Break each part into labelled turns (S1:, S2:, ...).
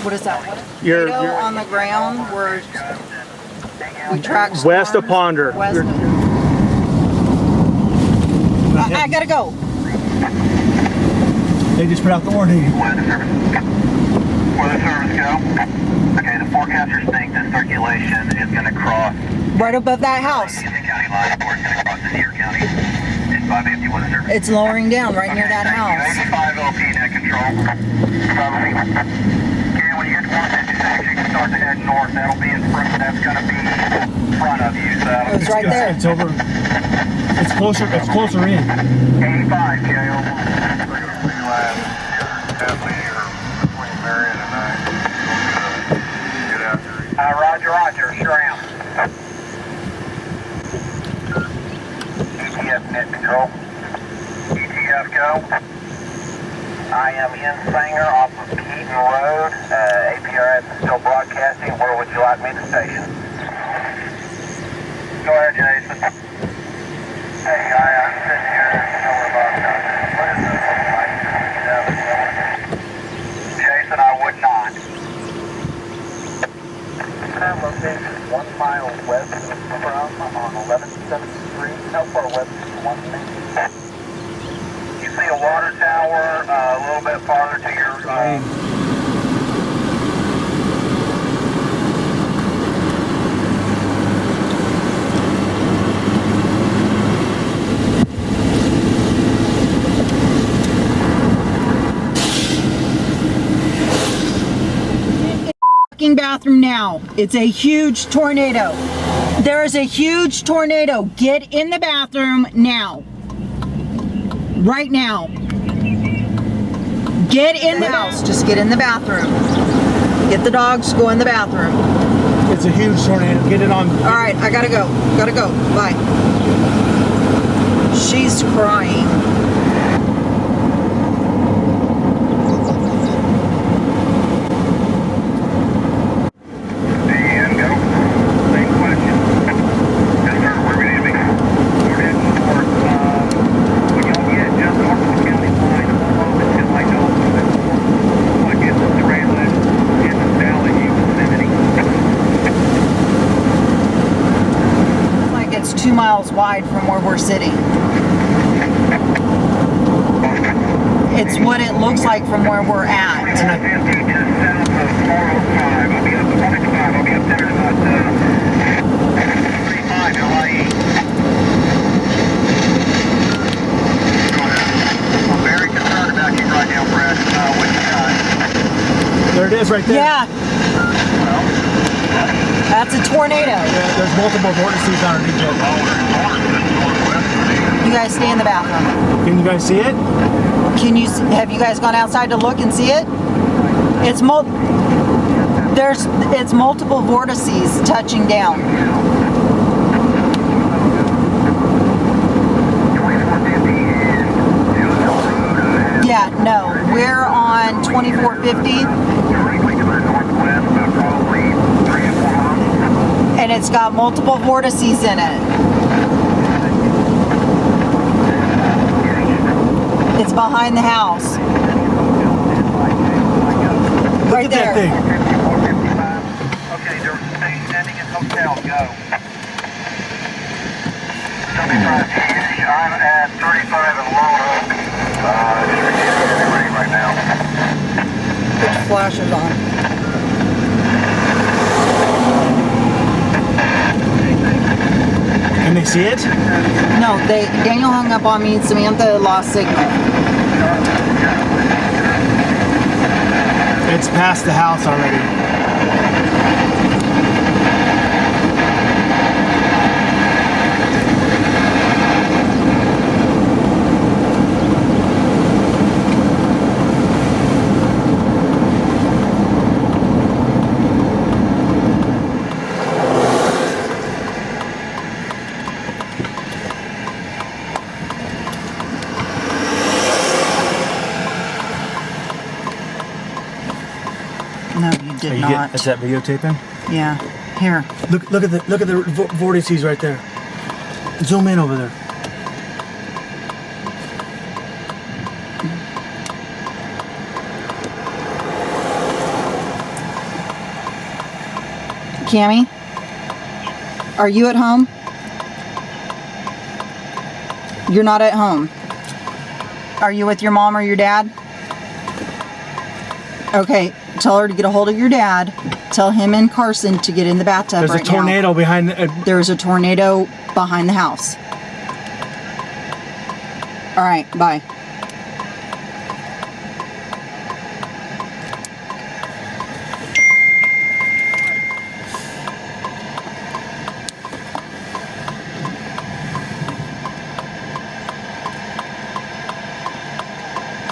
S1: What is that?
S2: You're
S1: on the ground where we track storms.
S2: west of Ponder.
S1: West of, I gotta go.
S2: They just put out the warning.
S3: Weather service go. Okay, the forecasters think the circulation is going to cross
S1: Right above that house.
S3: the county line, or it's going to cross the Deer County. It's 550 weather service.
S1: It's lowering down right near that house.
S3: 85 LP net control. Okay, when you get to 156, you can start to head north. That'll be in front. That's going to be in front of you. So
S1: It was right there.
S2: It's over. It's closer. It's closer in.
S3: 85 KO. Roger, roger, sure am. ETF net control. ETF go. I am in Sanger off of Keaton Road. APRS is still broadcasting. Where would you like me to station? Go ahead, Jason. Hey, guy, I'm sitting here. What does this look like? Jason, I would not. Location 1 mile west of Krum on 11th Street. How far west is 1 minute? You see a water tower a little bit farther to your
S1: bathroom now. It's a huge tornado. There is a huge tornado. Get in the bathroom now. Right now. Get in the house. Just get in the bathroom. Get the dogs, go in the bathroom.
S2: It's a huge tornado. Get it on.
S1: All right, I gotta go. Gotta go. Bye. She's crying. It's 2 miles wide from where we're sitting. It's what it looks like from where we're at.
S3: I'm very concerned about you right now, Brad. What you got?
S2: There it is, right there.
S1: Yeah. That's a tornado.
S2: Yeah, there's multiple vortices underneath it.
S1: You guys stay in the bathroom.
S2: Can you guys see it?
S1: Have you guys gone outside to look and see it? It's multiple vortices touching down. Yeah, no, we're on 2450. And it's got multiple vortices in it. It's behind the house. Right there.
S2: That thing.
S3: Okay, they're standing in hotel. Go. 75. I'm at 35 and Lone Oak. Right now.
S1: Put your flashes on.
S2: Can they see it?
S1: No, Daniel hung up on me and Samantha lost signal.
S2: It's past the house already.
S1: No, you did not.
S2: Is that videotaping?
S1: Yeah. Here.
S2: Look at the vortices right there. Zoom in over there.
S1: Cammy, are you at home? You're not at home. Are you with your mom or your dad? Okay, tell her to get a hold of your dad. Tell him and Carson to get in the bathtub
S2: There's
S1: right
S2: a tornado
S1: now.
S2: behind.
S1: There's a tornado behind the house. All right, bye.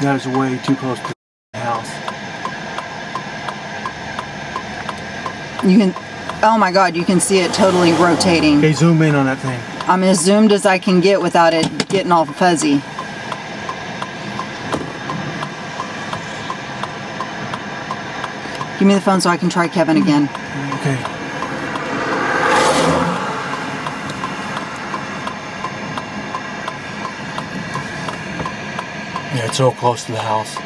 S2: That is way too close to the house.
S1: You can, oh my God, you can see it totally rotating.
S2: Okay, zoom in on that thing.
S1: I'm as zoomed as I can get without it getting all fuzzy. Give me the phone so I can try Kevin again.
S2: Okay. Yeah, it's so close to the house.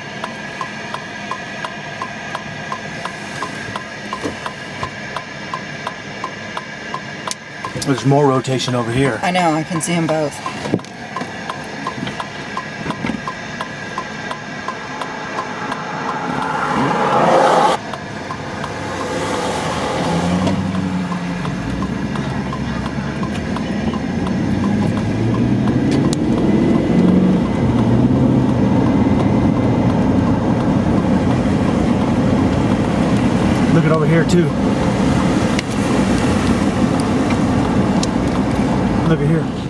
S2: There's more rotation over here.
S1: I know, I can see them both.
S2: Look at over here too. Look at here.